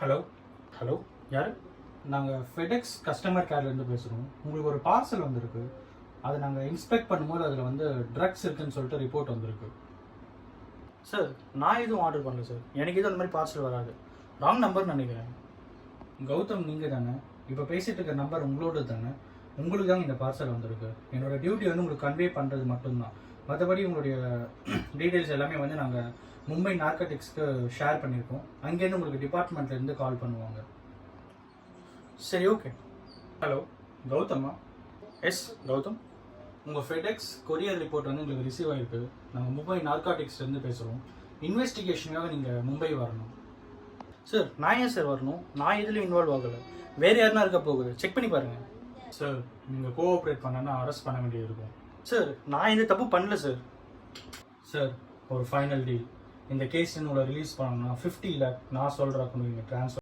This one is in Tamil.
ஹலோ ஹலோ யார்? நாங்கள் ஃபெடெக்ஸ் கஸ்டமர் கேர்லேருந்து பேசுகிறோம். உங்களுக்கு ஒரு பார்சல் வந்திருக்கு. அதை நாங்கள் இன்ஸ்பெக்ட் பண்ணும்போது அதில் வந்து ட்ரக்ஸ் இருக்குன்னு சொல்லிட்டு ரிப்போர்ட் வந்திருக்கு. சார், நான் எதுவும் ஆர்டர் பண்ணல சார். எனக்கு எதுவும் அந்த மாதிரி பார்சல் வராது. ராங் நம்பர்னு நினைக்கிறேன். கௌதம், நீங்கள் தானே? இப்போ பேசிகிட்டு இருக்க நம்பர் உங்களோட தானே? உங்களுக்கு தான் இந்த பார்சல் வந்திருக்கு. என்னோட டியூட்டி வந்து உங்களுக்கு கன்வே பண்ணுறது மட்டும்தான். மற்றபடி உங்களுடைய டீட்டெயில்ஸ் எல்லாமே வந்து நாங்கள் மும்பை நார்கட்டிக்ஸ்க்கு ஷேர் பண்ணியிருக்கோம். அங்கேருந்து உங்களுக்கு டிபார்ட்மெண்ட்லேருந்து கால் பண்ணுவாங்க. சரி, ஓகே. ஹலோ, கௌதமா? எஸ், கௌதம். உங்கள் ஃபெடெக்ஸ் கொரியர் ரிப்போர்ட் வந்து உங்களுக்கு ரிசீவ் ஆகிருக்கு. நாங்கள் மும்பை நார்காட்டிக்ஸ்லேருந்து பேசுகிறோம். இன்வெஸ்டிகேஷனுக்காக நீங்கள் மும்பை வரணும். சார், நான் ஏன் சார் வரணும்? நான் இதில் இன்வால்வ் ஆகலை. வேறு யாருன்னா இருக்க போகுது, செக் பண்ணி பாருங்கள். சார், நீங்கள் கோஆப்ரேட் பண்ணனா அரெஸ்ட் பண்ண வேண்டியது இருக்கும். சார், நான் எந்த தப்பு பண்ணல சார். சார், ஒரு ஃபைனல் டீல். இந்த கேஸ் உங்களை ரிலீஸ் பண்ணணும்னா 50 lakh நான் சொல்கிற அக்கௌண்ட் நீங்கள் ட்ரான்ஸ்ஃபர்